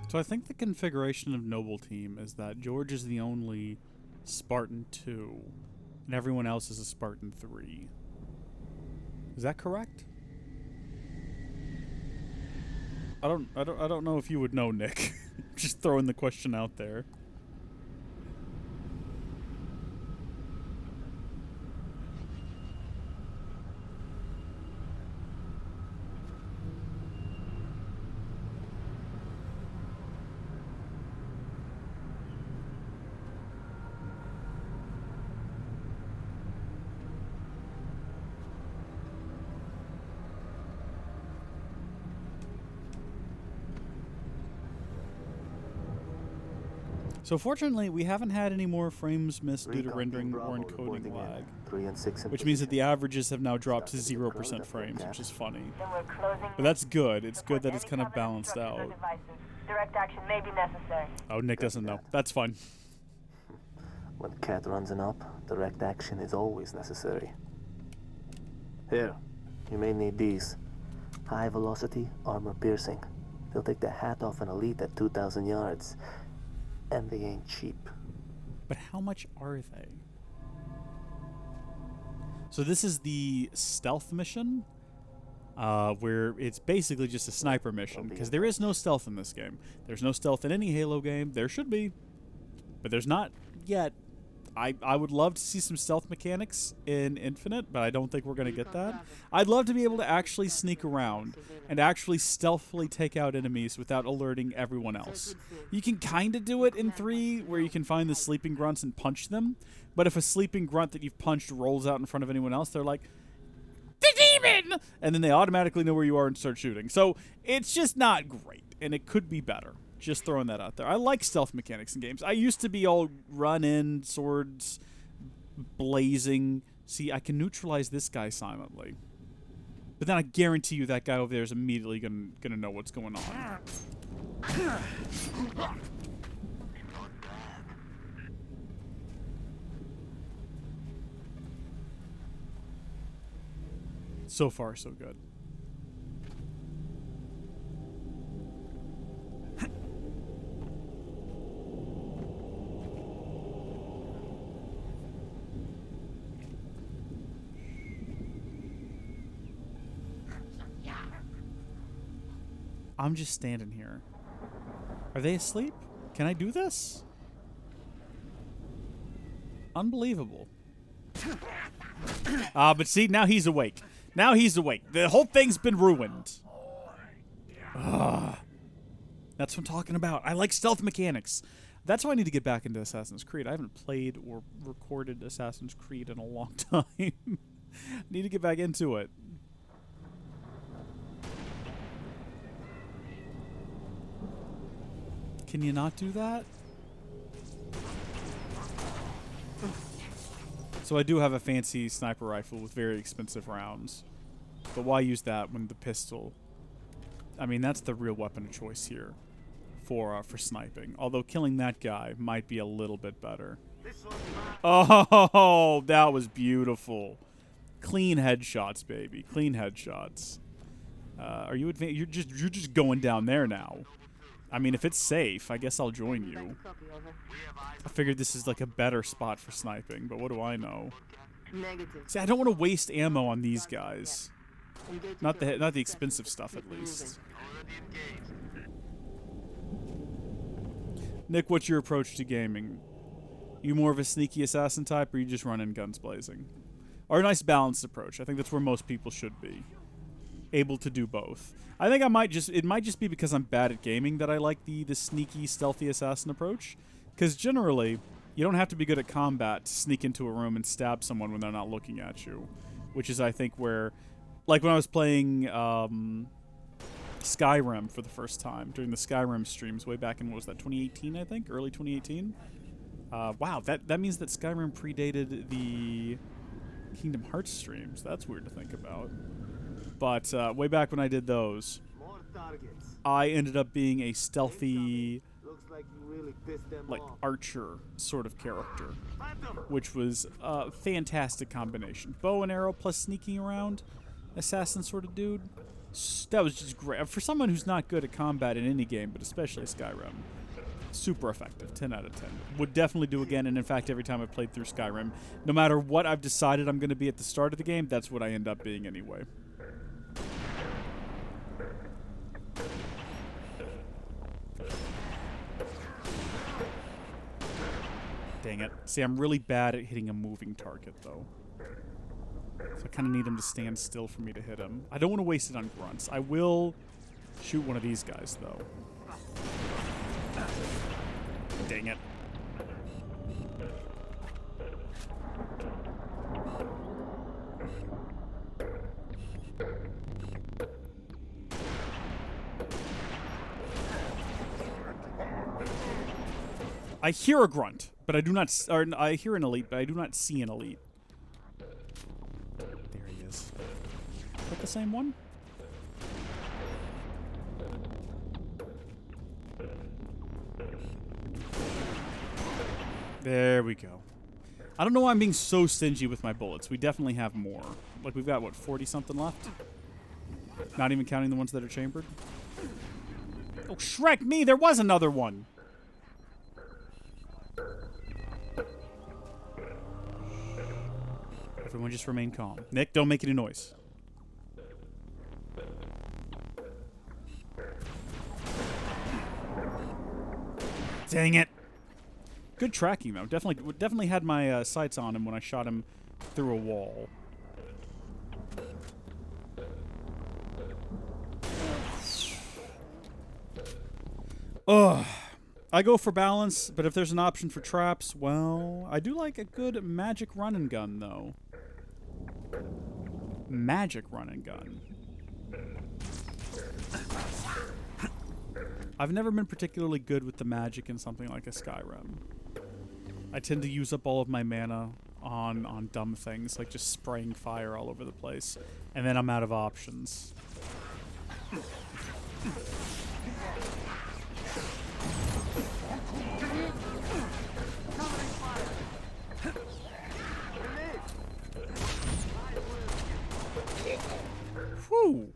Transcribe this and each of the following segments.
So I think the configuration of Noble Team is that George is the only Spartan 2, and everyone else is a Spartan 3. Is that correct? I don't know if you would know, Nick. Just throwing the question out there. So fortunately, we haven't had any more frames missed due to rendering or encoding lag, which means that the averages have now dropped to 0% frames, which is funny. But that's good. It's good that it's kind of balanced out. Direct action may be necessary. Oh, Nick doesn't know. That's fine. When Cat runs an op, direct action is always necessary. Here, you may need these. High velocity, armor piercing. They'll take the hat off an elite at 2,000 yards. And they ain't cheap. But how much are they? So this is the stealth mission, where it's basically just a sniper mission, because there is no stealth in this game. There's no stealth in any Halo game. There should be, but there's not yet. I would love to see some stealth mechanics in Infinite, but I don't think we're going to get that. I'd love to be able to actually sneak around and actually stealthily take out enemies without alerting everyone else. You can kind of do it in 3, where you can find the sleeping grunts and punch them, but if a sleeping grunt that you've punched rolls out in front of anyone else, they're like, "The demon!" And then they automatically know where you are and start shooting. So it's just not great, and it could be better. Just throwing that out there. I like stealth mechanics in games. I used to be all run in, swords blazing. See, I can neutralize this guy silently. But then I guarantee you that guy over there is immediately gonna know what's going on. So far, so good. I'm just standing here. Are they asleep? Can I do this? Unbelievable. But see, now he's awake. Now he's awake. The whole thing's been ruined. That's what I'm talking about. I like stealth mechanics. That's why I need to get back into Assassin's Creed. I haven't played or recorded Assassin's Creed in a long time. Need to get back into it. Can you not do that? So I do have a fancy sniper rifle with very expensive rounds. But why use that when the pistol... I mean, that's the real weapon of choice here for sniping. Although killing that guy might be a little bit better. Oh, that was beautiful. Clean headshots, baby. Clean headshots. Are you advanced? You're just going down there now. I mean, if it's safe, I guess I'll join you. I figured this is like a better spot for sniping, but what do I know? See, I don't want to waste ammo on these guys. Not the expensive stuff, at least. Nick, what's your approach to gaming? You more of a sneaky assassin type, or you just run in guns blazing? Or a nice balanced approach. I think that's where most people should be. Able to do both. I think it might just be because I'm bad at gaming that I like the sneaky, stealthy assassin approach. Because generally, you don't have to be good at combat to sneak into a room and stab someone when they're not looking at you. Which is, I think, where... Like when I was playing Skyrim for the first time, during the Skyrim streams way back in, what was that, 2018, I think? Early 2018? Wow, that means that Skyrim predated the Kingdom Hearts streams. That's weird to think about. But way back when I did those, I ended up being a stealthy, like, archer sort of character, which was a fantastic combination. Bow and arrow plus sneaking around, assassin sort of dude. That was just great. For someone who's not good at combat in any game, but especially Skyrim, super effective. 10 out of 10. Would definitely do again, and in fact, every time I played through Skyrim, no matter what I've decided I'm going to be at the start of the game, that's what I end up being anyway. Dang it. See, I'm really bad at hitting a moving target, though. So I kind of need him to stand still for me to hit him. I don't want to waste it on grunts. I will shoot one of these guys, though. Dang it. I hear a grunt, but I do not... Or I hear an elite, but I do not see an elite. There he is. Is that the same one? There we go. I don't know why I'm being so stingy with my bullets. We definitely have more. Like, we've got, what, 40-something left? Not even counting the ones that are chambered? Oh, Shrek me! There was another one! Everyone just remain calm. Nick, don't make any noise. Dang it! Good tracking, though. Definitely had my sights on him when I shot him through a wall. Ugh. I go for balance, but if there's an option for traps, well, I do like a good magic run and gun, though. Magic run and gun. I've never been particularly good with the magic in something like a Skyrim. I tend to use up all of my mana on dumb things, like just spraying fire all over the place, and then I'm out of options. Whew.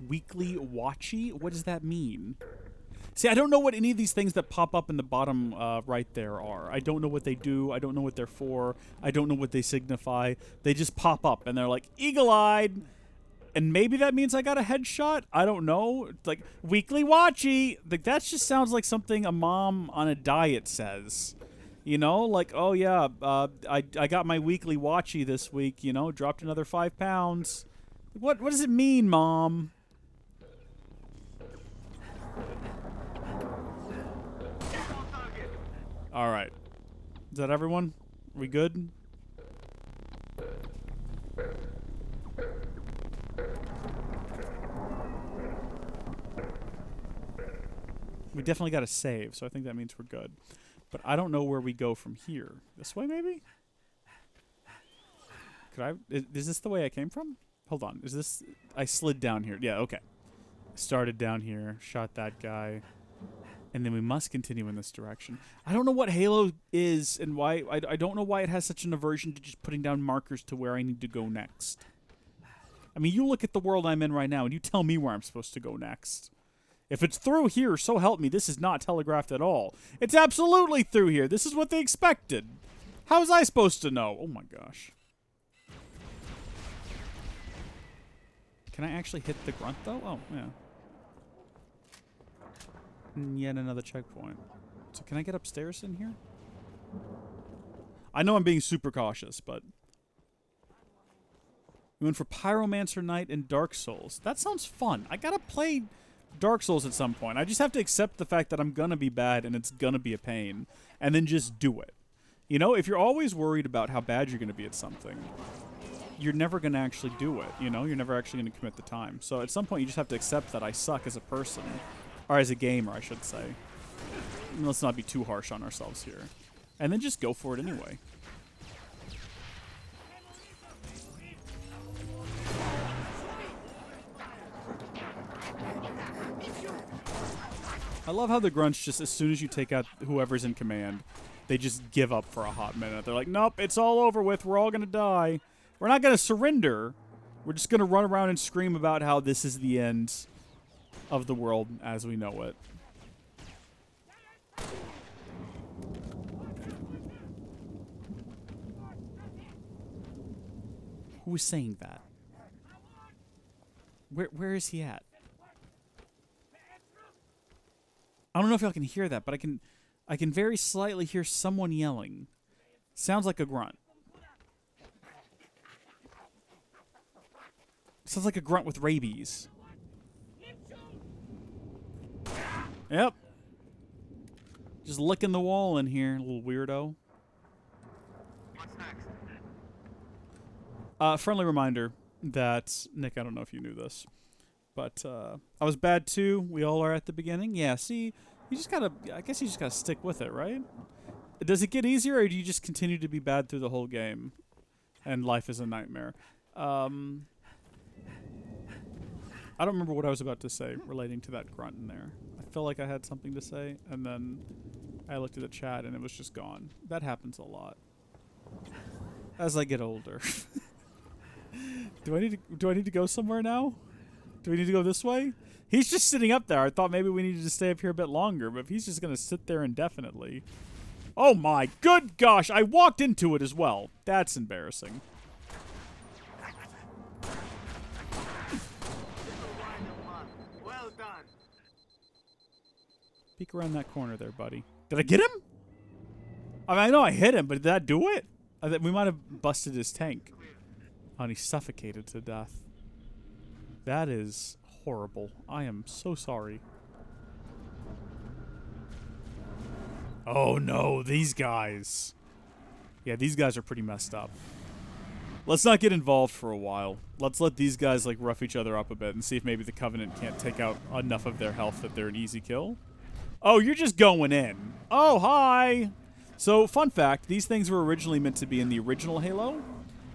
Weekly watchy? What does that mean? See, I don't know what any of these things that pop up in the bottom right there are. I don't know what they do. I don't know what they're for. I don't know what they signify. They just pop up, and they're like, eagle-eyed. And maybe that means I got a headshot? I don't know. It's like, weekly watchy. Like, that just sounds like something a mom on a diet says. You know, like, oh, yeah, I got my weekly watchy this week, you know, dropped another 5 pounds. What does it mean, Mom? All right. Is that everyone? Are we good? We definitely got to save, so I think that means we're good. But I don't know where we go from here. This way, maybe? Is this the way I came from? Hold on. Is this... I slid down here. Yeah, okay. Started down here, shot that guy, and then we must continue in this direction. I don't know what Halo is and why... I don't know why it has such an aversion to just putting down markers to where I need to go next. I mean, you look at the world I'm in right now, and you tell me where I'm supposed to go next. If it's through here, so help me, this is not telegraphed at all. It's absolutely through here. This is what they expected. How was I supposed to know? Oh my gosh. Can I actually hit the grunt, though? Oh, yeah. And yet another checkpoint. So can I get upstairs in here? I know I'm being super cautious, but... We went for Pyromancer Knight and Dark Souls. That sounds fun. I gotta play Dark Souls at some point. I just have to accept the fact that I'm gonna be bad and it's gonna be a pain. And then just do it. You know, if you're always worried about how bad you're gonna be at something, you're never gonna actually do it, you know? You're never actually gonna commit the time. So at some point you just have to accept that I suck as a person. Or as a gamer, I should say. Let's not be too harsh on ourselves here. And then just go for it anyway. I love how the grunts just, as soon as you take out whoever's in command, they just give up for a hot minute. They're like, nope, it's all over with. We're all going to die. We're not going to surrender, We're just going to run around and scream about how this is the end of the world as we know it. Who is saying that? Where is he at? I don't know if y'all can hear that, but I can very slightly hear someone yelling. Sounds like a grunt. Sounds like a grunt with rabies. Yep. Just licking the wall in here, little weirdo. What's next? Friendly reminder that, Nick, I don't know if you knew this, but I was bad too. We all are at the beginning. Yeah, see, you just gotta, I guess you just gotta stick with it, right? Does it get easier, or do you just continue to be bad through the whole game and life is a nightmare? I don't remember what I was about to say relating to that grunt in there. I felt like I had something to say, and then I looked at the chat and it was just gone. That happens a lot as I get older. Do I need to go somewhere now? Do we need to go this way? He's just sitting up there. I thought maybe we needed to stay up here a bit longer, but if he's just gonna sit there indefinitely. Oh my good gosh, I walked into it as well. That's embarrassing. Well done. Peek around that corner there, buddy. Did I get him? I mean, I know I hit him, but did that do it? I think we might have busted his tank. Oh, and he suffocated to death. That is horrible. I am so sorry. Oh no, these guys. Yeah, these guys are pretty messed up. Let's not get involved for a while. Let's let these guys like rough each other up a bit and see if maybe the Covenant can't take out enough of their health that they're an easy kill. Oh, you're just going in. Oh, hi. So, fun fact, these things were originally meant to be in the original Halo,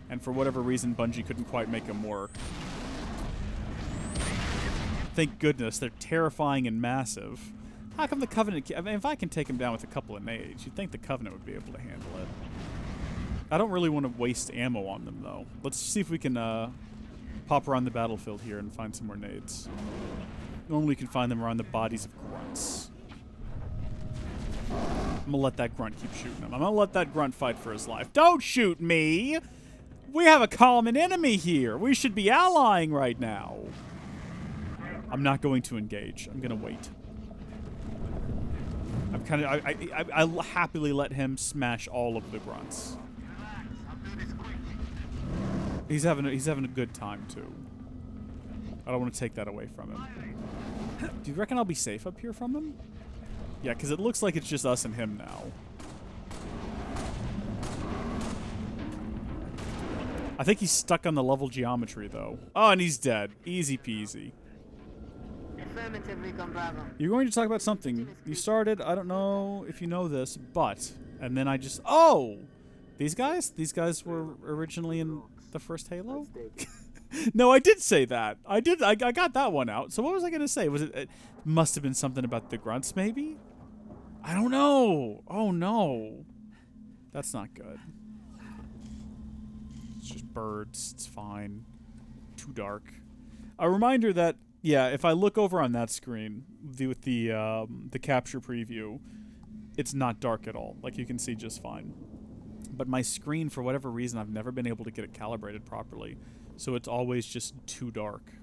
and for whatever reason, Bungie couldn't quite make them work. Thank goodness, they're terrifying and massive. How come the Covenant... I mean, if I can take them down with a couple of nades, you'd think the Covenant would be able to handle it. I don't really want to waste ammo on them, though. Let's see if we can pop around the battlefield here and find some more nades. Normally you can find them around the bodies of grunts. I'm gonna let that grunt keep shooting him. I'm gonna let that grunt fight for his life. Don't shoot me! We have a common enemy here. We should be allying right now. I'm not going to engage. I'm gonna wait. I'm kind of... I'll happily let him smash all of the grunts. He's having a good time too. I don't want to take that away from him. Do you reckon I'll be safe up here from him? Yeah, because it looks like it's just us and him now. I think he's stuck on the level geometry though. Oh, and he's dead. Easy peasy. Affirmative, Recon Bravo. You're going to talk about something. You started, I don't know if you know this, but... And then I just... Oh! These guys? These guys were originally in the first Halo? No, I did say that. I got that one out. So what was I going to say? Was it must have been something about the grunts, maybe? I don't know. Oh, no. That's not good. It's just birds. It's fine. Too dark. A reminder that, yeah, if I look over on that screen with the capture preview, it's not dark at all. Like, you can see just fine. But my screen, for whatever reason, I've never been able to get it calibrated properly. So it's always just too dark.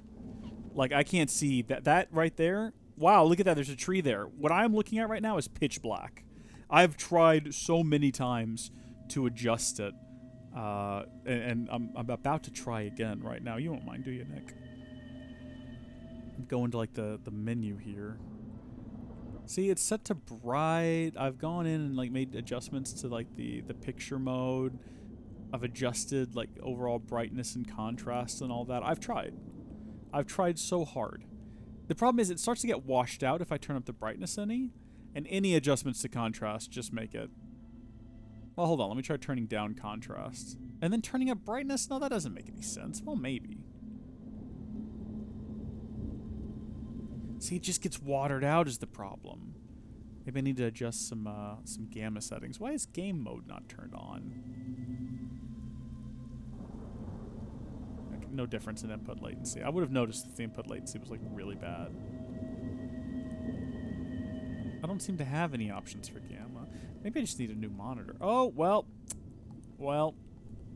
Like, I can't see that right there. Wow, look at that. There's a tree there. What I'm looking at right now is pitch black. I've tried so many times to adjust it. And I'm about to try again right now. You won't mind, do you, Nick? Go into, like, the menu here. See, it's set to bright. I've gone in and like made adjustments to like the picture mode. I've adjusted like overall brightness and contrast and all that. I've tried so hard. The problem is it starts to get washed out if I turn up the brightness any, and any adjustments to contrast just make it... Well, hold on. Let me try turning down contrast. And then turning up brightness? No, that doesn't make any sense. Well, maybe. See, it just gets watered out is the problem. Maybe I need to adjust some gamma settings. Why is game mode not turned on? no difference in input latency. I would have noticed that the input latency was like really bad. I don't seem to have any options for gamma. Maybe I just need a new monitor. Oh, well. Well,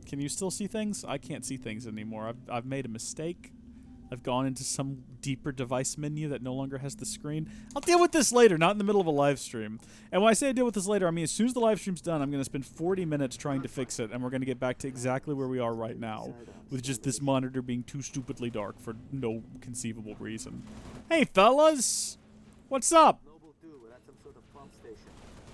can you still see things? I can't see things anymore. I've made a mistake. I've gone into some deeper device menu that no longer has the screen. I'll deal with this later, not in the middle of a live stream. And when I say I deal with this later, I mean as soon as the live stream's done, I'm going to spend 40 minutes trying to fix it, and we're going to get back to exactly where we are right now, with just this monitor being too stupidly dark for no conceivable reason. Hey, fellas! What's up? Noble do, we're at some sort of pump station.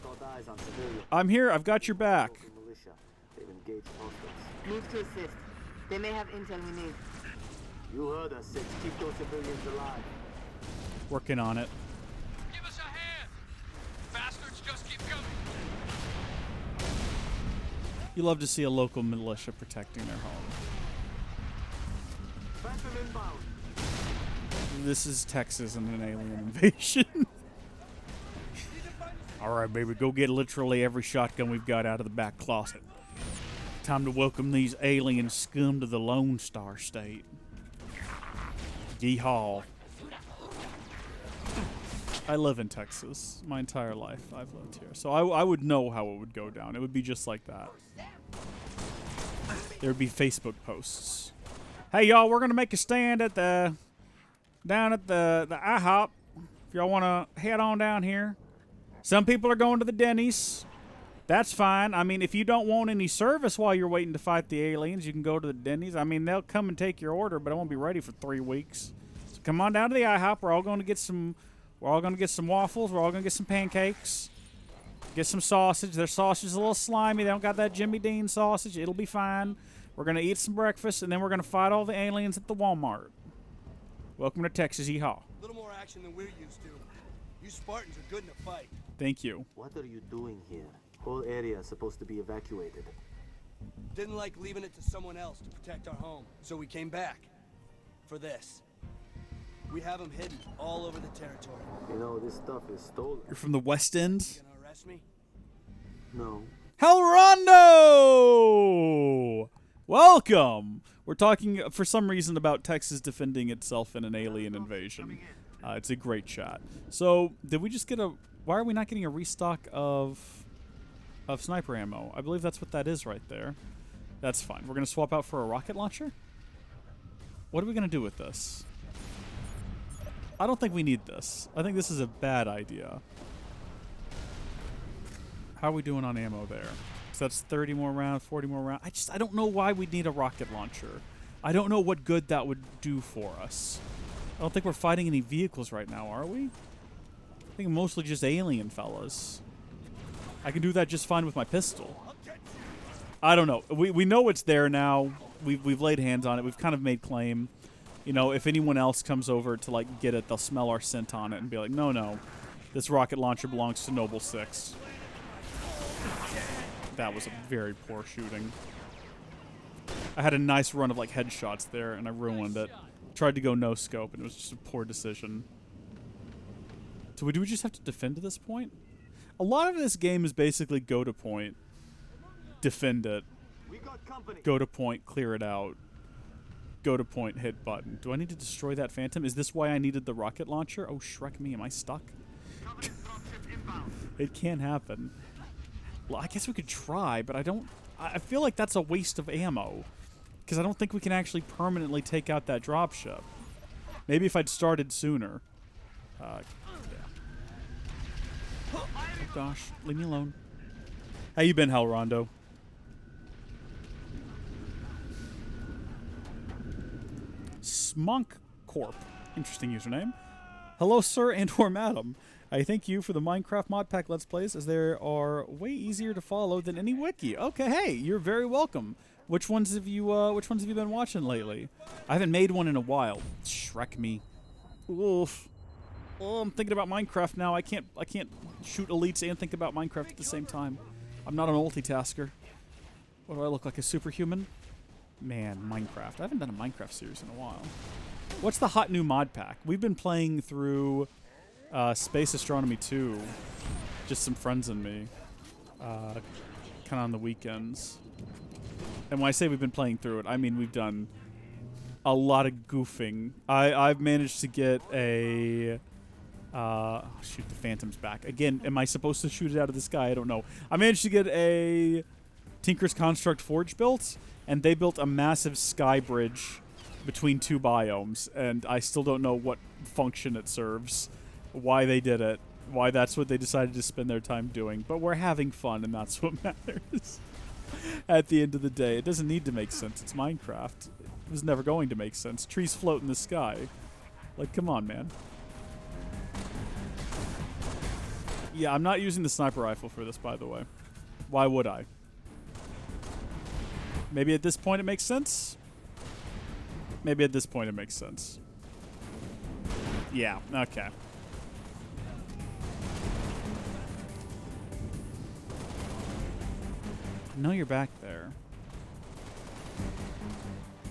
Got eyes on civilians. I'm here. I've got your back. Local militia. They've engaged hostiles. Move to assist. They may have intel we need. You heard us, Six. Keep those civilians alive. Working on it. Give us a hand! Bastards just keep coming! You love to see a local militia protecting their home. Phantom inbound. This is Texas and an alien invasion. Alright, baby, go get literally every shotgun we've got out of the back closet. Time to welcome these alien scum to the Lone Star State. Yeehaw. I live in Texas. My entire life I've lived here. So I would know how it would go down. It would be just like that. There would be Facebook posts. Hey, y'all, we're going to make a stand at down at the IHOP. If y'all want to head on down here. Some people are going to the Denny's. That's fine. I mean, if you don't want any service while you're waiting to fight the aliens, you can go to the Denny's. I mean, they'll come and take your order, but it won't be ready for 3 weeks. So come on down to the IHOP. We're all going to get some waffles. We're all going to get some pancakes. Get some sausage. Their sausage is a little slimy. They don't got that Jimmy Dean sausage. It'll be fine. We're going to eat some breakfast, and then we're going to fight all the aliens at the Walmart. Welcome to Texas. Yeehaw. A little more action than we're used to. You Spartans are good in a fight. Thank you. What are you doing here? Whole area is supposed to be evacuated. Didn't like leaving it to someone else to protect our home, so we came back. For this. We have them hidden all over the territory. You know, this stuff is stolen. You're from the West End? You gonna arrest me? No. Helrondo! Welcome! We're talking, for some reason, about Texas defending itself in an alien invasion. It's a great chat. So, did we just get a... Why are we not getting a restock of sniper ammo? I believe that's what that is right there. That's fine. We're going to swap out for a rocket launcher? What are we going to do with this? I don't think we need this. I think this is a bad idea. How are we doing on ammo there? So that's 30 more rounds, 40 more rounds. I don't know why we'd need a rocket launcher. I don't know what good that would do for us. I don't think we're fighting any vehicles right now, are we? I think mostly just alien fellas. I can do that just fine with my pistol. I don't know. We know it's there now. We've laid hands on it. We've kind of made claim. You know, if anyone else comes over to like get it, they'll smell our scent on it and be like, no, this rocket launcher belongs to Noble 6. That was a very poor shooting. I had a nice run of like headshots there and I ruined it. Tried to go no scope and it was just a poor decision. So do we just have to defend to this point? A lot of this game is basically go to point, defend it, go to point, clear it out, go to point, hit button. Do I need to destroy that Phantom? Is this why I needed the rocket launcher? Oh, Shrek me, am I stuck? It can't happen. Well, I guess we could try, but I feel like that's a waste of ammo. Because I don't think we can actually permanently take out that dropship. Maybe if I'd started sooner. Yeah. Oh gosh, leave me alone. How you been, Helrondo? Smunk Corp. Interesting username. Hello, sir and or madam. I thank you for the Minecraft mod pack Let's Plays, as they are way easier to follow than any wiki. Okay, hey, you're very welcome. Which ones have you been watching lately? I haven't made one in a while. Shrek me. Oof. Oh, I'm thinking about Minecraft now. I can't shoot elites and think about Minecraft at the same time. I'm not a multitasker. What do I look like, a superhuman? Man, Minecraft. I haven't done a Minecraft series in a while. What's the hot new mod pack? We've been playing through Space Astronomy 2. Just some friends and me. Kind of on the weekends. And when I say we've been playing through it, I mean we've done a lot of goofing. I've managed to get a shoot, the Phantom's back again. Am I supposed to shoot it out of the sky? I don't know. I managed to get a Tinker's Construct Forge built, and they built a massive sky bridge between two biomes, and I still don't know what function it serves, why they did it, why that's what they decided to spend their time doing. But we're having fun, and that's what matters. At the end of the day, it doesn't need to make sense. It's Minecraft. It was never going to make sense. Trees float in the sky. Like, come on, man. Yeah, I'm not using the sniper rifle for this, by the way. Why would I? Maybe at this point it makes sense? Maybe at this point it makes sense. Yeah, okay. I know you're back there.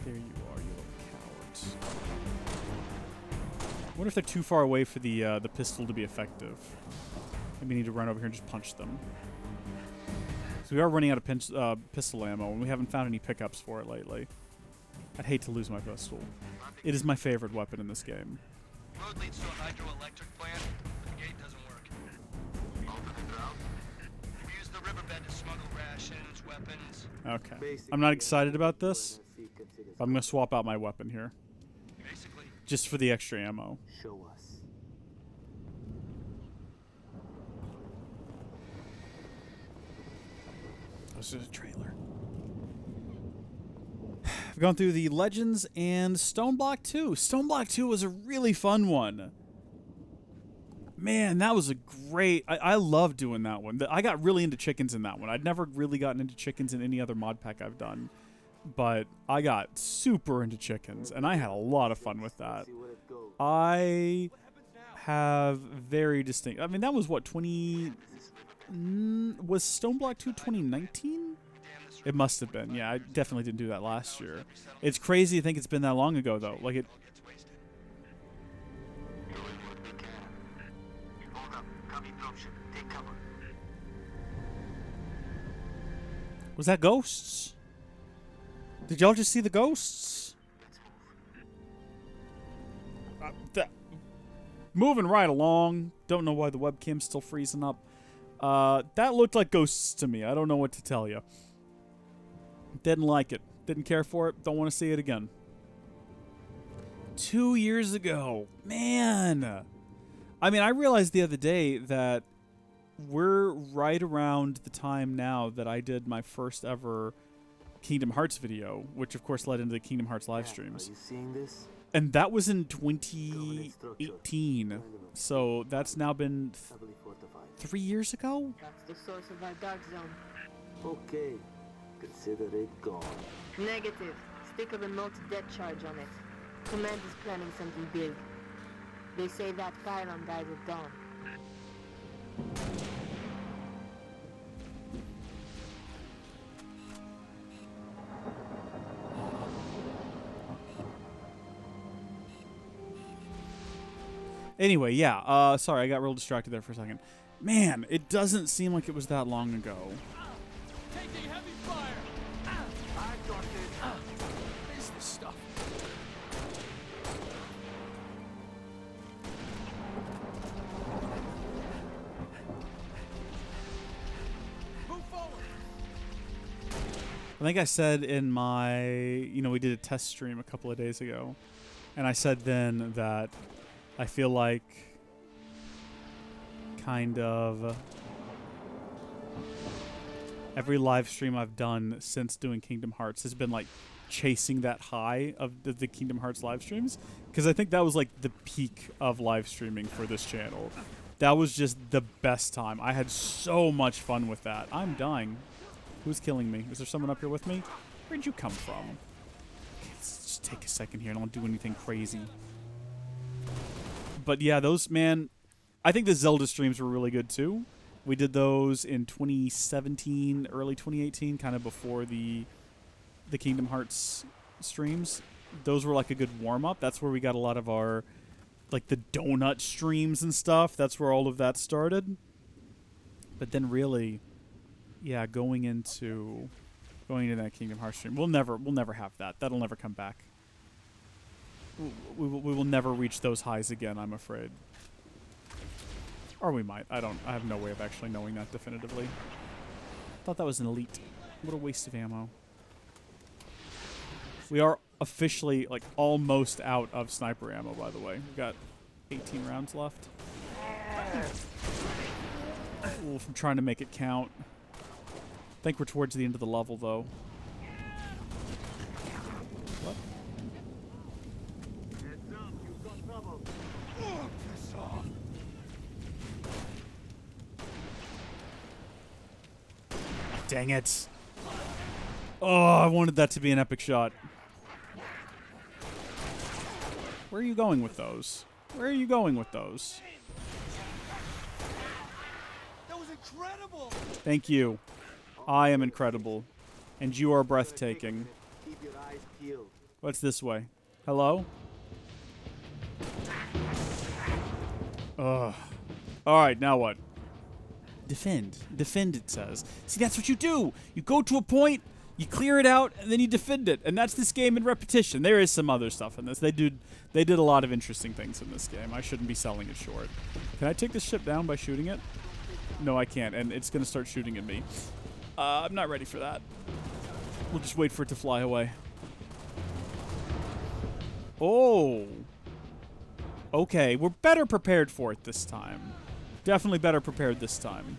There you are, you little cowards. I wonder if they're too far away for the pistol to be effective. Maybe we need to run over here and just punch them. So we are running out of pistol ammo, and we haven't found any pickups for it lately. I'd hate to lose my pistol. It is my favorite weapon in this game. Road leads to a hydroelectric plant, but the gate doesn't work. Open the route. We use the riverbed to smuggle rations, weapons. Okay. I'm not excited about this. But I'm going to swap out my weapon here. Basically. Just for the extra ammo. Show us. This is a trailer. I've gone through the Legends and Stone Block 2. Stone Block 2 was a really fun one. Man, that was a great... I love doing that one. I got really into chickens in that one. I'd never really gotten into chickens in any other mod pack I've done. But I got super into chickens, and I had a lot of fun with that. I have very distinct... I mean, that was what, 20... Was Stone Block 2 2019? It must have been. Yeah, I definitely didn't do that last year. It's crazy to think it's been that long ago, though. Like, it... Was that ghosts? Did y'all just see the ghosts? Moving right along. Don't know why the webcam's still freezing up. That looked like ghosts to me. I don't know what to tell you. Didn't like it. Didn't care for it. Don't want to see it again. 2 years ago. Man. I mean, I realized the other day that we're right around the time now that I did my first ever Kingdom Hearts video, which of course led into the Kingdom Hearts live streams. Are you seeing this? And that was in 2018. So that's now been 3 years ago? That's the source of our dark zone. Okay. Consider it gone. Negative. Stick a remote dead charge on it. Command is planning something big. They say that pylon died with dawn. Anyway, yeah. Sorry, I got real distracted there for a second. Man, it doesn't seem like it was that long ago. Taking heavy fire. I got it. What is this stuff? Move forward. I think I said in my, we did a test stream a couple of days ago, and I said then that I feel like kind of every live stream I've done since doing Kingdom Hearts has been like chasing that high of the Kingdom Hearts live streams, because I think that was like the peak of live streaming for this channel. That was just the best time. I had so much fun with that. I'm dying. Who's killing me? Is there someone up here with me? Where'd you come from? Okay, let's just take a second here. I don't do anything crazy. But yeah, those, man, I think the Zelda streams were really good too. We did those in 2017, early 2018, kind of before the Kingdom Hearts streams. Those were like a good warm-up. That's where we got a lot of our, like, the donut streams and stuff. That's where all of that started. But then really, yeah, going into that Kingdom Hearts stream, we'll never have that. That'll never come back. we will never reach those highs again, I'm afraid. Or we might. I have no way of actually knowing that definitively. Thought that was an elite. What a waste of ammo. We are officially, like, almost out of sniper ammo, by the way. We've got 18 rounds left. Oof, I'm trying to make it count. I think we're towards the end of the level, though. What? Dang it. Oh, I wanted that to be an epic shot. Where are you going with those? Where are you going with those? That was incredible! Thank you. I am incredible. And you are breathtaking. Keep your eyes peeled. What's this way? Hello? Ugh. Alright, now what? Defend. Defend, it says. See, that's what you do! You go to a point, you clear it out, and then you defend it. And that's this game in repetition. There is some other stuff in this. They did a lot of interesting things in this game. I shouldn't be selling it short. Can I take this ship down by shooting it? No, I can't, and it's going to start shooting at me. I'm not ready for that. We'll just wait for it to fly away. Oh. Okay, we're better prepared for it this time. Definitely better prepared this time.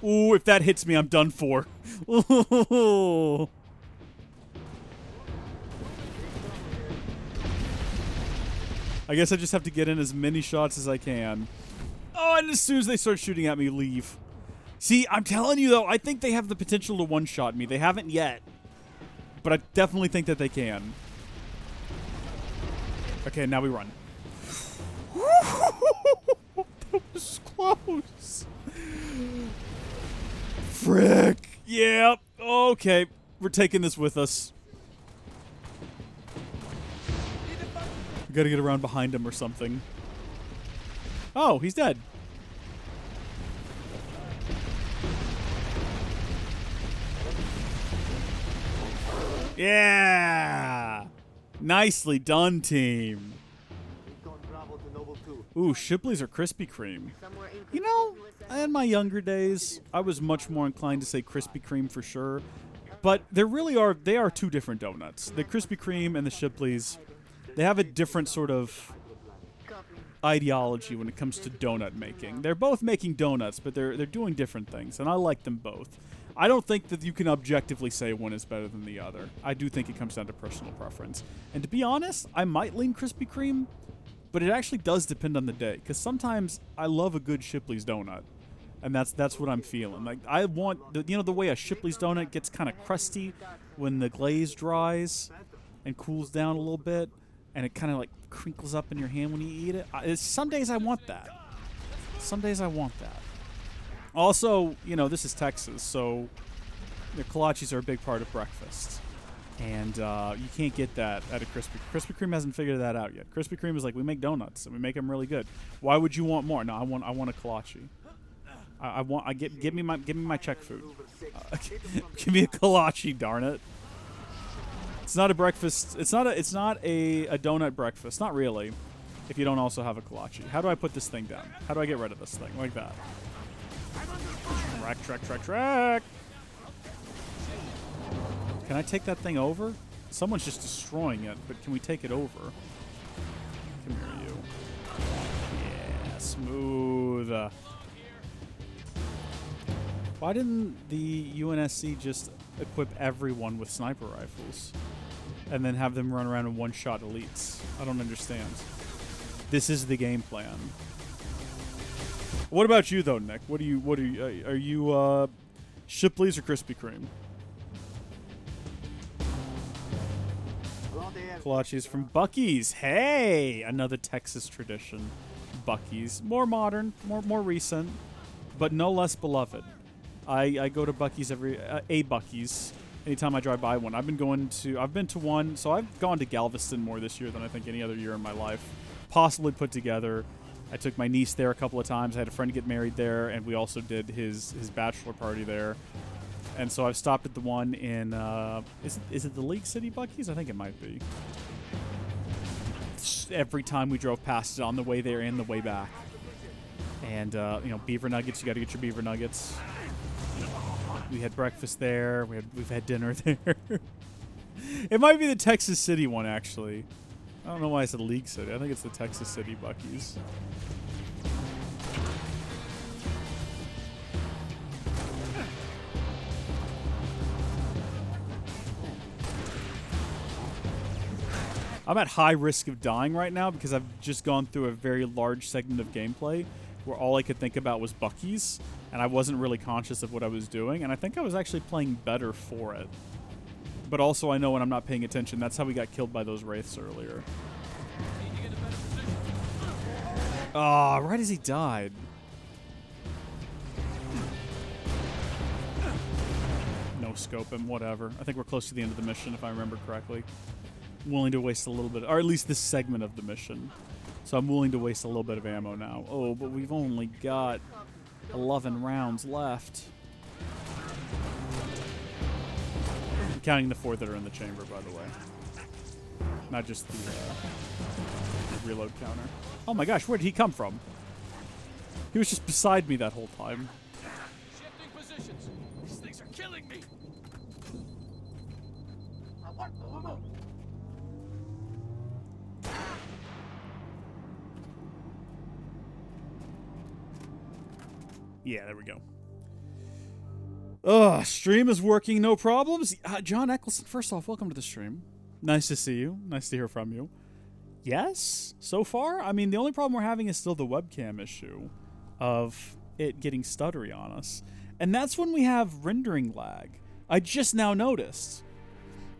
Ooh, if that hits me, I'm done for. Ooh. I guess I just have to get in as many shots as I can. Oh, and as soon as they start shooting at me, leave. See, I'm telling you, though, I think they have the potential to one-shot me. They haven't yet. But I definitely think that they can. Okay, now we run. That was close. Frick. Yep. Okay. We're taking this with us. We gotta get around behind him or something. Oh, he's dead. Yeah! Nicely done, team. Ooh, Shipley's or Krispy Kreme. You know, in my younger days, I was much more inclined to say Krispy Kreme for sure. But they are two different donuts. The Krispy Kreme and the Shipley's, they have a different sort of ideology when it comes to donut making. They're both making donuts, but they're doing different things, and I like them both. I don't think that you can objectively say one is better than the other. I do think it comes down to personal preference. And to be honest, I might lean Krispy Kreme, but it actually does depend on the day. Because sometimes I love a good Shipley's donut, and that's what I'm feeling. Like I want the way a Shipley's donut gets kind of crusty when the glaze dries and cools down a little bit, and it kind of like crinkles up in your hand when you eat it. Some days I want that. Some days I want that. Also, this is Texas, so the kolaches are a big part of breakfast. And you can't get that at a Krispy Kreme hasn't figured that out yet. Krispy Kreme is like, we make donuts, and we make them really good. Why would you want more? No, I want a kolache. Give me my check food. Give me a kolache, darn it. It's not a breakfast. It's not a donut breakfast. Not really. If you don't also have a kolache. How do I put this thing down? How do I get rid of this thing? Like that. Track. Can I take that thing over? Someone's just destroying it, but can we take it over? Come here, you. Yeah, smooth. Why didn't the UNSC just equip everyone with sniper rifles and then have them run around and one-shot elites? I don't understand. This is the game plan. What about you, though, Nick? Are you Shipley's or Krispy Kreme? Kolaches from Buc-ee's. Hey! Another Texas tradition. Buc-ee's. More modern, more recent, but no less beloved. I go to Buc-ee's a Buc-ee's anytime I drive by one. I've been to one, so I've gone to Galveston more this year than I think any other year in my life. Possibly put together. I took my niece there a couple of times. I had a friend get married there, and we also did his bachelor party there. And so I've stopped at the one in, is it the League City Buc-ee's? I think it might be. Every time we drove past it on the way there and the way back. And, you know, beaver nuggets, you got to get your beaver nuggets. We had breakfast there. We've had dinner there. It might be the Texas City one, actually. I don't know why I said League City. I think it's the Texas City Buc-ee's. I'm at high risk of dying right now because I've just gone through a very large segment of gameplay where all I could think about was Buc-ee's, and I wasn't really conscious of what I was doing, and I think I was actually playing better for it. But also I know when I'm not paying attention. That's how we got killed by those wraiths earlier. Ah, right as he died. No scope him, whatever. I think we're close to the end of the mission, if I remember correctly. I'm willing to waste a little bit, or at least this segment of the mission. So I'm willing to waste a little bit of ammo now. Oh, but we've only got 11 rounds left. I'm counting the 4 that are in the chamber, by the way. Not just the reload counter. Oh my gosh, where did he come from? He was just beside me that whole time. Shifting positions. These things are killing me. Yeah, there we go. Ugh, stream is working, no problems. John Eccleston, first off, welcome to the stream. Nice to see you. Nice to hear from you. Yes, so far. I mean, the only problem we're having is still the webcam issue of it getting stuttery on us. And that's when we have rendering lag. I just now noticed.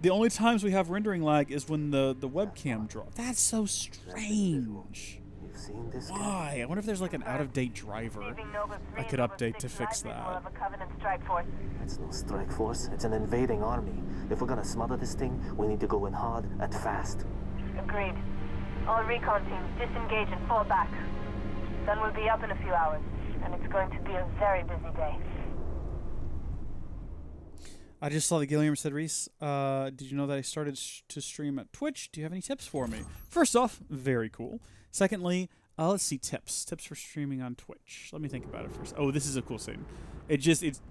The only times we have rendering lag is when the webcam drops. That's so strange. You've seen this? Why? I wonder if there's like an out-of-date driver I could update to fix that. It's no strike force. It's an invading army. If we're gonna smother this thing, we need to go in hard and fast. Agreed. All recon teams disengage and fall back. Sun will be up in a few hours, and it's going to be a very busy day. I just saw that Gilliam said, Reese, did you know that I started to stream at Twitch? Do you have any tips for me? First off, very cool. Secondly, let's see, tips. Tips for streaming on Twitch. Let me think about it first. Oh, this is a cool scene. It's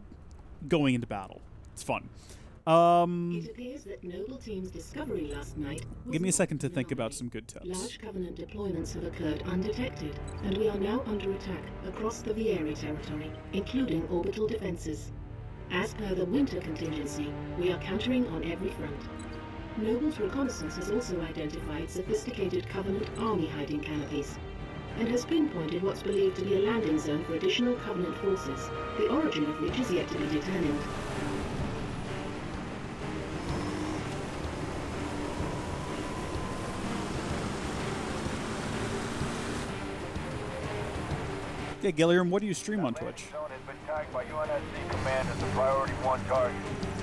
going into battle. It's fun. It appears that Noble Team's discovery last night. Give me a second to think about some good tips. Large Covenant deployments have occurred undetected, and we are now under attack across the Vieri territory, including orbital defenses. As per the winter contingency, we are countering on every front. Noble's reconnaissance has also identified sophisticated Covenant army hiding canopies, and has pinpointed what's believed to be a landing zone for additional Covenant forces, the origin of which is yet to be determined. Yeah, Gilliam, what do you stream on Twitch? Zone has been tagged by UNSC command as a priority 1 target.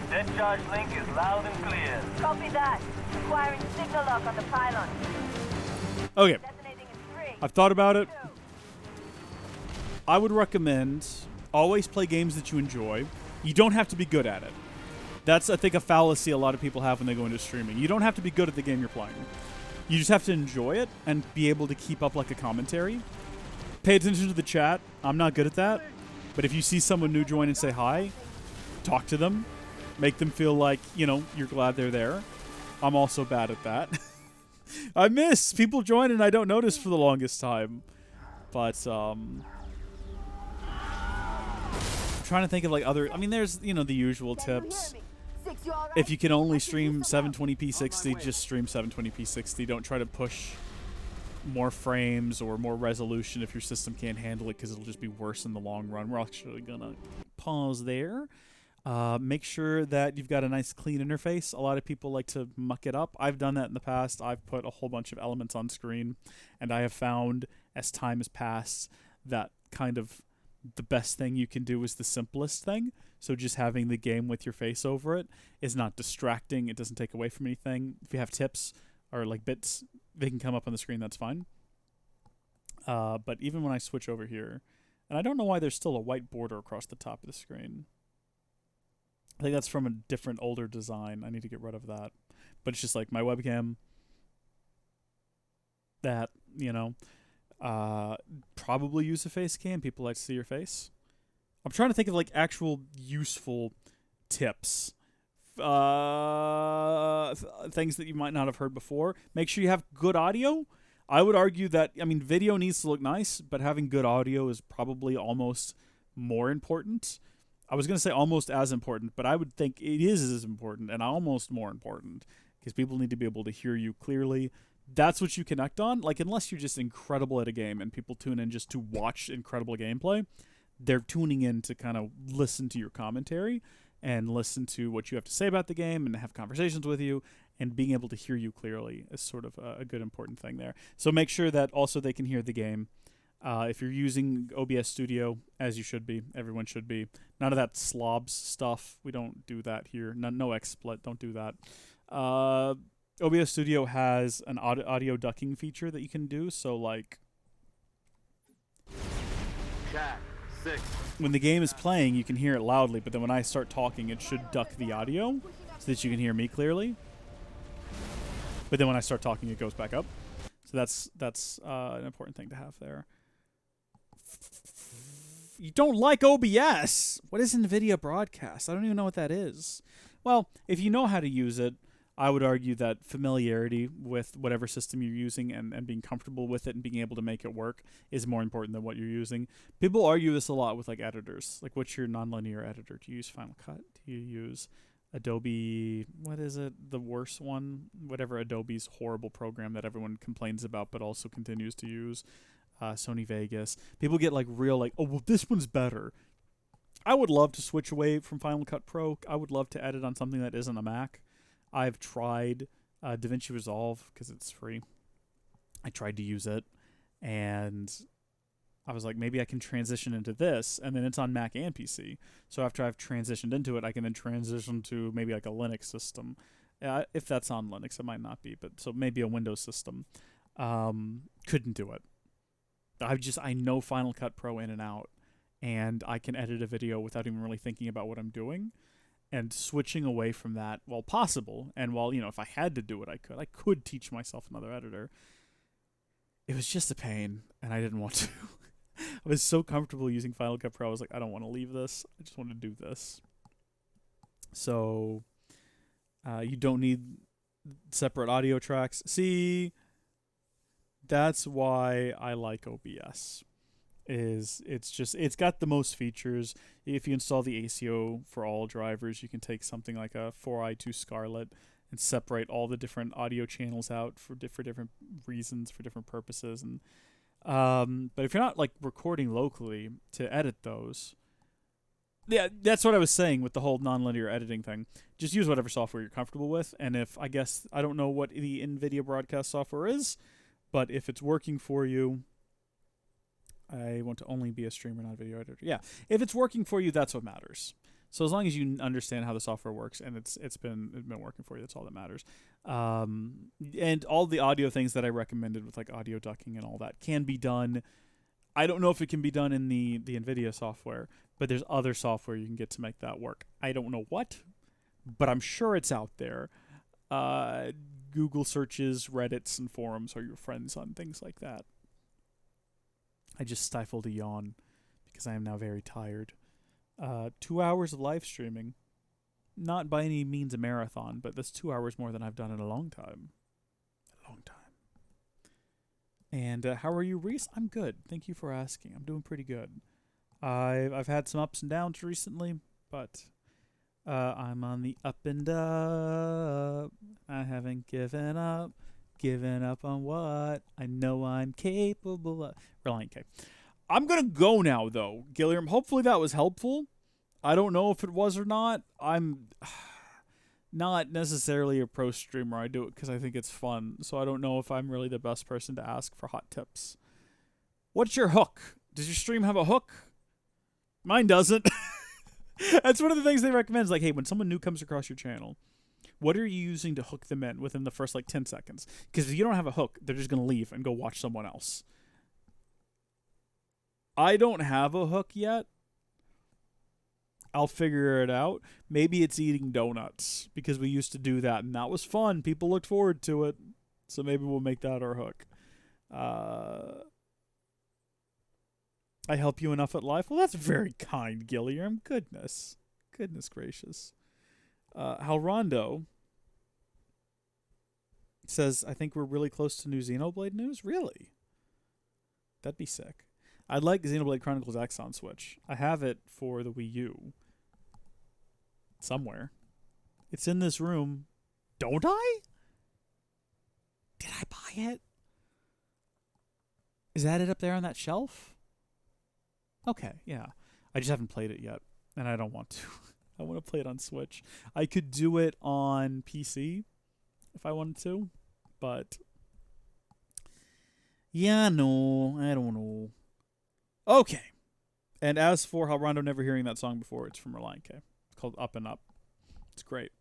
Dead charge link is loud and clear. Copy that. Requiring signal lock on the pylon. Okay, Detonating in 3. I've thought about it. 2. I would recommend always play games that you enjoy. You don't have to be good at it. That's, I think, a fallacy a lot of people have when they go into streaming. You don't have to be good at the game you're playing. You just have to enjoy it and be able to keep up like a commentary. Pay attention to the chat. I'm not good at that. But if you see someone new join and say hi, talk to them. Make them feel like, you know, you're glad they're there. I'm also bad at that. I miss people join and I don't notice for the longest time. But, I'm trying to think of like other, I mean, there's, you know, the usual tips. If you can only stream 720p 60, just stream 720p 60. Don't try to push more frames or more resolution if your system can't handle it, because it'll just be worse in the long run. We're actually gonna pause there. Make sure that you've got a nice clean interface. A lot of people like to muck it up. I've done that in the past. I've put a whole bunch of elements on screen, and I have found as time has passed that kind of the best thing you can do is the simplest thing. So just having the game with your face over it is not distracting. It doesn't take away from anything. If you have tips or like bits, they can come up on the screen. That's fine. But even when I switch over here, and I don't know why there's still a white border across the top of the screen. I think that's from a different, older design. I need to get rid of that. But it's just like my webcam. That, probably use a face cam. People like to see your face. I'm trying to think of like actual useful tips. Things that you might not have heard before. Make sure you have good audio. I would argue that, video needs to look nice, but having good audio is probably almost more important. I was going to say almost as important, but I would think it is as important and almost more important because people need to be able to hear you clearly. That's what you connect on. Like, unless you're just incredible at a game and people tune in just to watch incredible gameplay, they're tuning in to kind of listen to your commentary and listen to what you have to say about the game and have conversations with you, and being able to hear you clearly is sort of a good important thing there. So make sure that also they can hear the game. If you're using OBS Studio, as you should be, everyone should be. None of that slobs stuff. We don't do that here. No XSplit. Don't do that. OBS Studio has an audio ducking feature that you can do. So, like, Cat 6. when the game is playing, you can hear it loudly, but then when I start talking, it should duck the audio so that you can hear me clearly. But then when I start talking, it goes back up. So that's an important thing to have there. You don't like OBS? What is NVIDIA Broadcast? I don't even know what that is. Well, if you know how to use it, I would argue that familiarity with whatever system you're using and being comfortable with it and being able to make it work is more important than what you're using. People argue this a lot with, like, editors. Like, what's your nonlinear editor? Do you use Final Cut? Do you use Adobe, what is it, the worst one? Whatever Adobe's horrible program that everyone complains about but also continues to use. Sony Vegas. People get, like, real, like, oh, well, this one's better. I would love to switch away from Final Cut Pro. I would love to edit on something that isn't a Mac. I've tried DaVinci Resolve because it's free. I tried to use it, and I was like, maybe I can transition into this, and then it's on Mac and PC. So after I've transitioned into it, I can then transition to maybe like a Linux system. If that's on Linux, it might not be, but so maybe a Windows system. Couldn't do it. I know Final Cut Pro in and out, and I can edit a video without even really thinking about what I'm doing. And switching away from that, while possible, and while, if I had to do it, I could teach myself another editor. It was just a pain, and I didn't want to. I was so comfortable using Final Cut Pro, I was like, I don't want to leave this. I just want to do this. So, you don't need separate audio tracks. See, that's why I like OBS. It's got the most features. If you install the ACO for all drivers, you can take something like a 4i2 Scarlett and separate all the different audio channels out for different reasons, for different purposes. And but if you're not, like, recording locally to edit those, yeah, that's what I was saying with the whole nonlinear editing thing. Just use whatever software you're comfortable with. And I don't know what the NVIDIA broadcast software is, but if it's working for you, I want to only be a streamer, not a video editor. Yeah, if it's working for you, that's what matters. So as long as you understand how the software works and it's been working for you, that's all that matters. And all the audio things that I recommended with, like, audio ducking and all that can be done. I don't know if it can be done in the NVIDIA software, but there's other software you can get to make that work. I don't know what, but I'm sure it's out there. Google searches, Reddits, and forums are your friends on things like that. I just stifled a yawn because I am now very tired. 2 hours of live streaming. Not by any means a marathon, but that's 2 hours more than I've done in a long time. A long time. And how are you, Rees? I'm good. Thank you for asking. I'm doing pretty good. I've had some ups and downs recently, but I'm on the up and up. I haven't given up. Given up on what I know I'm capable of. Reliant K. I'm going to go now, though, Gilliam. Hopefully that was helpful. I don't know if it was or not. I'm not necessarily a pro streamer. I do it because I think it's fun. So I don't know if I'm really the best person to ask for hot tips. What's your hook? Does your stream have a hook? Mine doesn't. That's one of the things they recommend. Is like, hey, when someone new comes across your channel, what are you using to hook them in within the first, 10 seconds? Because if you don't have a hook, they're just going to leave and go watch someone else. I don't have a hook yet. I'll figure it out. Maybe it's eating donuts because we used to do that and that was fun. People looked forward to it. So maybe we'll make that our hook. I help you enough at life. Well, that's very kind, Gilliam. Goodness gracious. Halrondo says, I think we're really close to new Xenoblade news. Really? That'd be sick. I'd like Xenoblade Chronicles X on Switch. I have it for the Wii U. Somewhere. It's in this room. Don't I? Did I buy it? Is that it up there on that shelf? Okay, yeah. I just haven't played it yet, and I don't want to. I want to play it on Switch. I could do it on PC if I wanted to, but yeah, no, I don't know. Okay. And as for how Rondo never hearing that song before, it's from Reliant K. It's called Up and Up. It's great.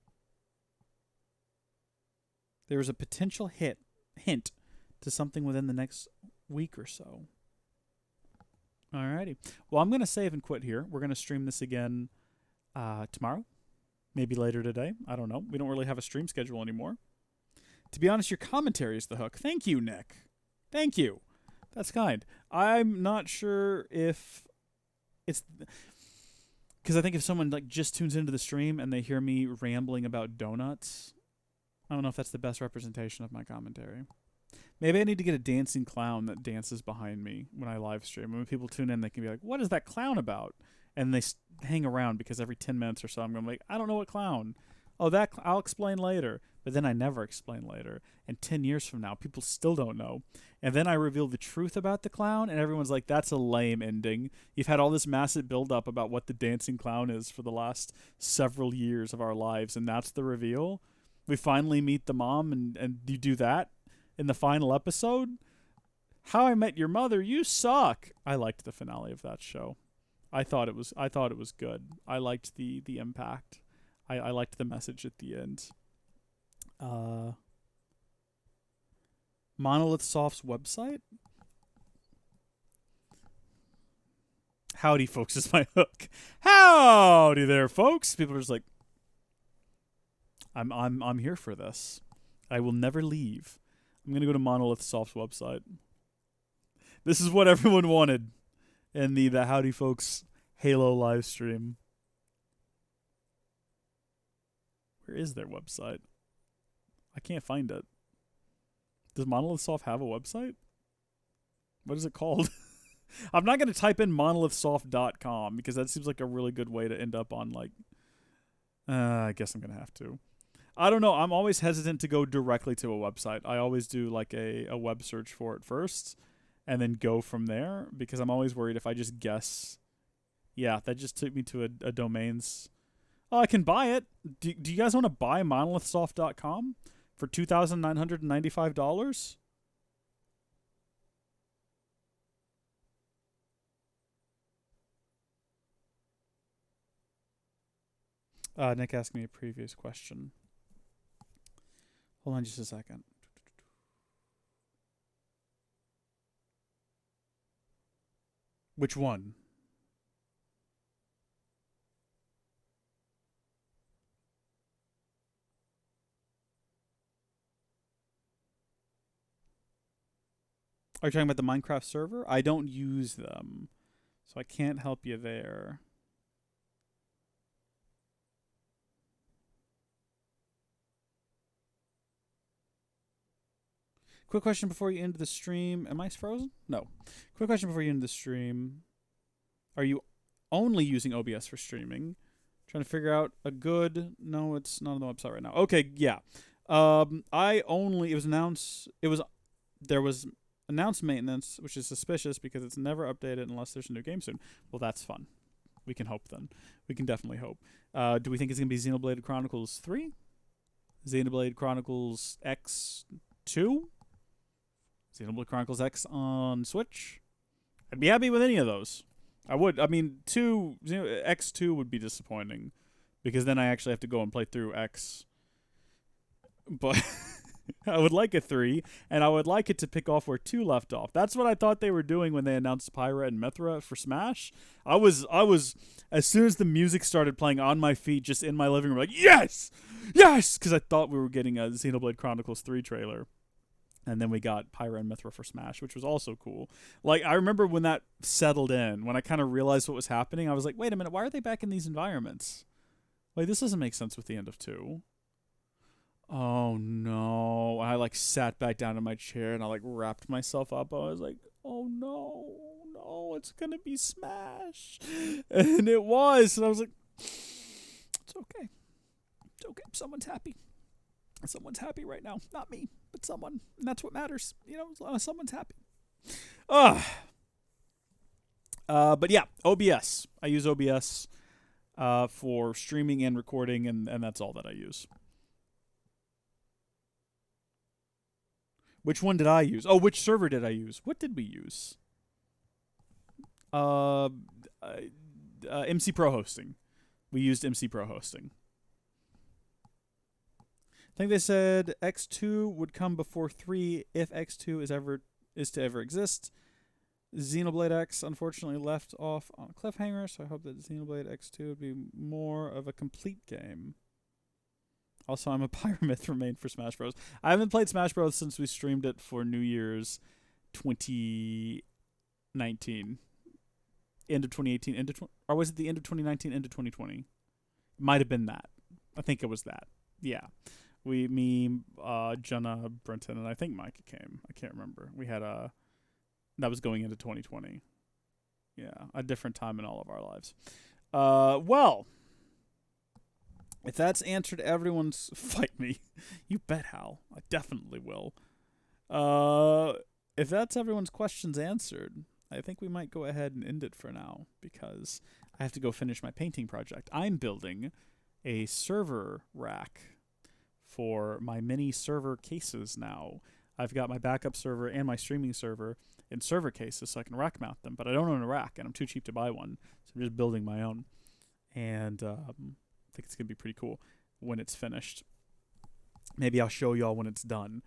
There is a potential hint to something within the next week or so. Alrighty. Well, I'm going to save and quit here. We're going to stream this again tomorrow. Maybe later today. I don't know. We don't really have a stream schedule anymore. To be honest, your commentary is the hook. Thank you, Nick. Thank you. That's kind. I'm not sure if it's... Because I think if someone like just tunes into the stream and they hear me rambling about donuts, I don't know if that's the best representation of my commentary. Maybe I need to get a dancing clown that dances behind me when I live stream. When people tune in, they can be like, what is that clown about? And they hang around because every 10 minutes or so I'm going to be like, I don't know what clown. Oh, I'll explain later. But then I never explain later. And 10 years from now, people still don't know. And then I reveal the truth about the clown, and everyone's like, that's a lame ending. You've had all this massive build-up about what the dancing clown is for the last several years of our lives, and that's the reveal? We finally meet the mom, and you do that in the final episode? How I Met Your Mother, you suck! I liked the finale of that show. I thought it was good. I liked the impact. I liked the message at the end. Monolith Soft's website? Howdy, folks, is my hook. Howdy there, folks. People are just like, I'm here for this. I will never leave. I'm gonna go to Monolith Soft's website. This is what everyone wanted in the Howdy Folks Halo live stream. Where is their website? I can't find it. Does Monolith Soft have a website? What is it called? I'm not going to type in monolithsoft.com because that seems like a really good way to end up on like... I guess I'm going to have to. I don't know. I'm always hesitant to go directly to a website. I always do like a web search for it first and then go from there because I'm always worried if I just guess... Yeah, that just took me to a domain's... Oh, I can buy it. Do you guys want to buy monolithsoft.com? For $2,995? Nick asked me a previous question. Hold on just a second. Which one? Are you talking about the Minecraft server? I don't use them, so I can't help you there. Quick question before you end the stream. Am I frozen? No. Quick question before you end the stream. Are you only using OBS for streaming? Trying to figure out a good... No, it's not on the website right now. Okay, yeah. There was announced maintenance, which is suspicious because it's never updated unless there's a new game soon. Well, that's fun. We can hope then. We can definitely hope. Do we think it's going to be Xenoblade Chronicles 3? Xenoblade Chronicles X2? Xenoblade Chronicles X on Switch? I'd be happy with any of those. I would. I mean, X2 would be disappointing because then I actually have to go and play through X. But I would like a 3, and I would like it to pick off where 2 left off. That's what I thought they were doing when they announced Pyra and Mithra for Smash. I was as soon as the music started playing, on my feet, just in my living room, like, yes! Yes! Because I thought we were getting a Xenoblade Chronicles 3 trailer. And then we got Pyra and Mithra for Smash, which was also cool. Like, I remember when that settled in, when I kind of realized what was happening, I was like, wait a minute, why are they back in these environments? Like, this doesn't make sense with the end of 2. Oh no. I like sat back down in my chair and I like wrapped myself up. I was like, oh no, it's gonna be Smash. And it was. And I was like, it's okay. It's okay. Someone's happy. Someone's happy right now. Not me, but someone. And that's what matters. You know, someone's happy. But yeah, OBS. I use OBS for streaming and recording, and that's all that I use. Which one did I use? Oh, which server did I use? What did we use? MC Pro Hosting. We used MC Pro Hosting. I think they said X2 would come before 3 if X2 is to ever exist. Xenoblade X unfortunately left off on a cliffhanger, so I hope that Xenoblade X2 would be more of a complete game. Also, I'm a Pyramith remain for Smash Bros. I haven't played Smash Bros. Since we streamed it for New Year's 2019. End of 2018, or was it the end of 2019, end of 2020? It might have been that. I think it was that. Yeah. Me, Jenna, Brenton, and I think Micah came. I can't remember. We had that was going into 2020. Yeah, a different time in all of our lives. Well, if that's answered everyone's... Fight me. You bet, Hal. I definitely will. If that's everyone's questions answered, I think we might go ahead and end it for now, because I have to go finish my painting project. I'm building a server rack for my mini server cases now. I've got my backup server and my streaming server in server cases so I can rack mount them, but I don't own a rack, and I'm too cheap to buy one, so I'm just building my own. And I think it's going to be pretty cool when it's finished. Maybe I'll show y'all when it's done.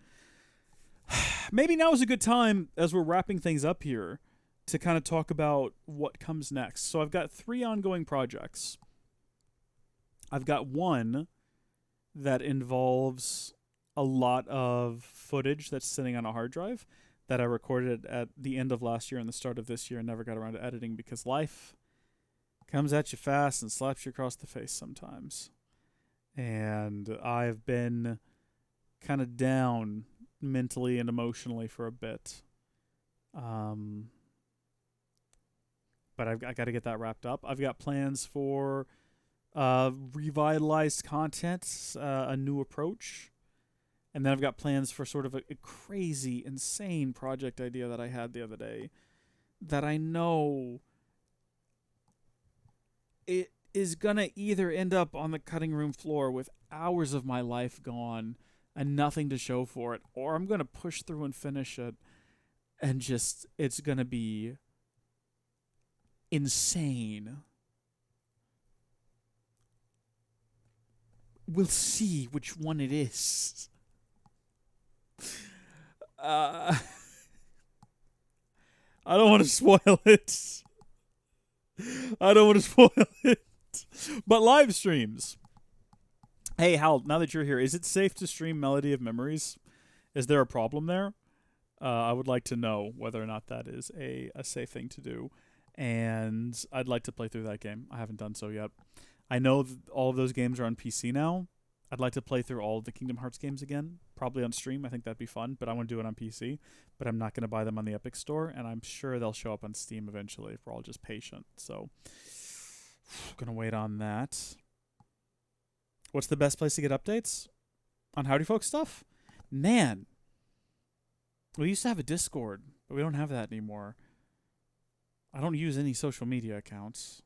Maybe now is a good time, as we're wrapping things up here, to kind of talk about what comes next. So I've got 3 ongoing projects. I've got one that involves a lot of footage that's sitting on a hard drive that I recorded at the end of last year and the start of this year and never got around to editing because life comes at you fast and slaps you across the face sometimes. And I've been kind of down mentally and emotionally for a bit. But I got to get that wrapped up. I've got plans for revitalized content, a new approach. And then I've got plans for sort of a crazy, insane project idea that I had the other day that I know it is going to either end up on the cutting room floor with hours of my life gone and nothing to show for it, or I'm going to push through and finish it and just, it's going to be insane. We'll see which one it is. I don't want to spoil it. But live streams. Hey, Hal, now that you're here, is it safe to stream Melody of Memories? Is there a problem there? I would like to know whether or not that is a safe thing to do. And I'd like to play through that game. I haven't done so yet. I know all of those games are on PC now. I'd like to play through all of the Kingdom Hearts games again, probably on stream. I think that'd be fun, but I want to do it on PC. But I'm not going to buy them on the Epic Store, and I'm sure they'll show up on Steam eventually if we're all just patient. So, going to wait on that. What's the best place to get updates on Howdy Folks stuff? Man, we used to have a Discord, but we don't have that anymore. I don't use any social media accounts.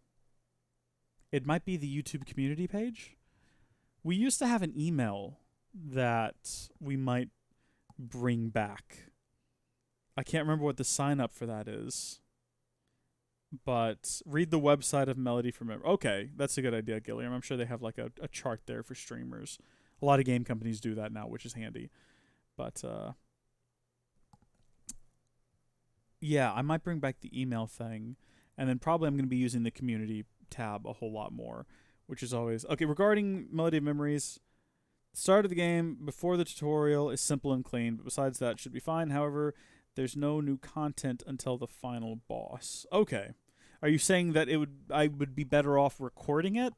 It might be the YouTube community page. We used to have an email that we might bring back. I can't remember what the sign up for that is. But read the website of Melody for Memory. Okay, that's a good idea, Gilliam. I'm sure they have like a chart there for streamers. A lot of game companies do that now, which is handy. But, yeah, I might bring back the email thing. And then probably I'm going to be using the community tab a whole lot more, which is always... Okay, regarding Melody of Memories, the start of the game before the tutorial is simple and clean, but besides that, it should be fine. However, there's no new content until the final boss. Okay. Are you saying that I would be better off recording it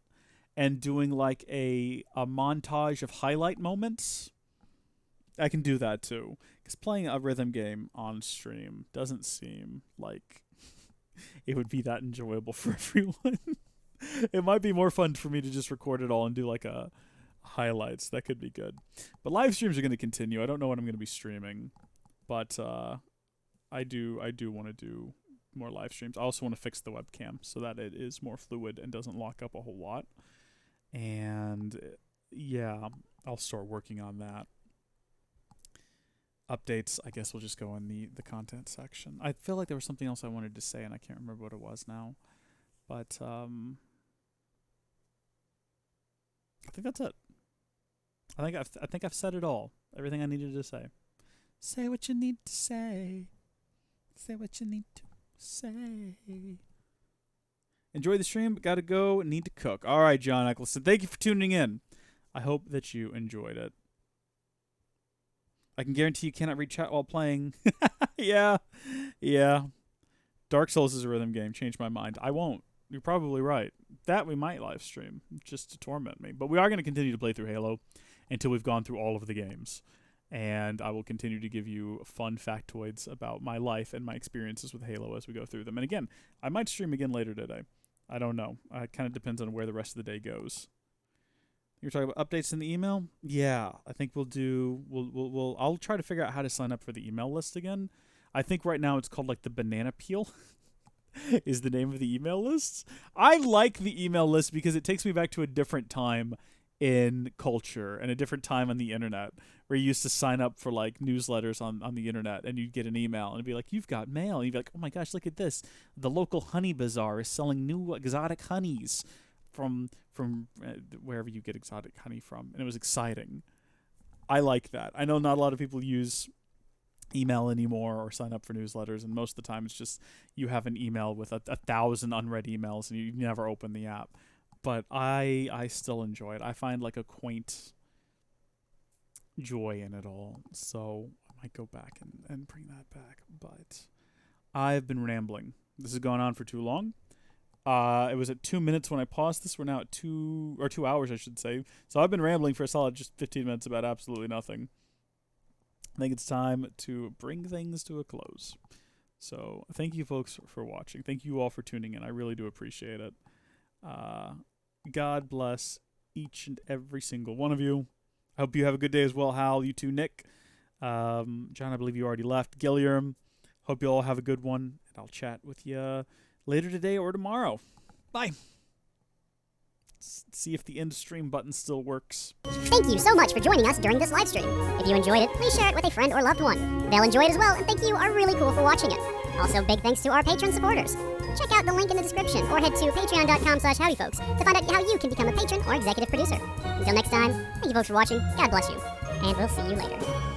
and doing like a montage of highlight moments? I can do that too. Because playing a rhythm game on stream doesn't seem like it would be that enjoyable for everyone. It might be more fun for me to just record it all and do like a highlights. That could be good. But live streams are going to continue. I don't know what I'm going to be streaming, but I do want to do more live streams. I also want to fix the webcam so that it is more fluid and doesn't lock up a whole lot. And yeah, I'll start working on that. Updates, I guess we'll just go in the content section. I feel like there was something else I wanted to say and I can't remember what it was now. But I think that's it. I think I've said it all. Everything I needed to say. Say what you need to say. Say what you need to say. Enjoy the stream, but gotta go. Need to cook. All right, John Eccleston. Thank you for tuning in. I hope that you enjoyed it. I can guarantee you cannot read chat while playing. Yeah. Dark Souls is a rhythm game. Changed my mind. I won't. You're probably right. That we might live stream just to torment me. But we are going to continue to play through Halo until we've gone through all of the games. And I will continue to give you fun factoids about my life and my experiences with Halo as we go through them. And again, I might stream again later today. I don't know. It kind of depends on where the rest of the day goes. You're talking about updates in the email? Yeah, I think I'll try to figure out how to sign up for the email list again. I think right now it's called like the banana peel is the name of the email list. I like the email list because it takes me back to a different time in culture and a different time on the internet where you used to sign up for like newsletters on the internet and you'd get an email and it'd be like, you've got mail. And you'd be like, oh my gosh, look at this. The local honey bazaar is selling new exotic honeys from wherever you get exotic honey from. And it was exciting. I like that. I know not a lot of people use email anymore or sign up for newsletters, and most of the time it's just you have an email with 1,000 unread emails and you never open the app. But I still enjoy it. I find like a quaint joy in it all. So I might go back and bring that back. But I've been rambling. This has gone on for too long. It was at 2 minutes when I paused this. We're now at 2 hours, I should say. So I've been rambling for a solid just 15 minutes about absolutely nothing. I think it's time to bring things to a close. So thank you folks for watching. Thank you all for tuning in. I really do appreciate it. God bless each and every single one of you. I hope you have a good day as well, Hal. You too, Nick. John, I believe you already left. Gilliam, hope you all have a good one. And I'll chat with you later today or tomorrow. Bye. Let's see if the end stream button still works. Thank you so much for joining us during this live stream. If you enjoyed it, please share it with a friend or loved one. They'll enjoy it as well, and thank you are really cool for watching it. Also, big thanks to our patron supporters. Check out the link in the description or head to patreon.com/howdyfolks to find out how you can become a patron or executive producer. Until next time, thank you folks for watching, God bless you, and we'll see you later.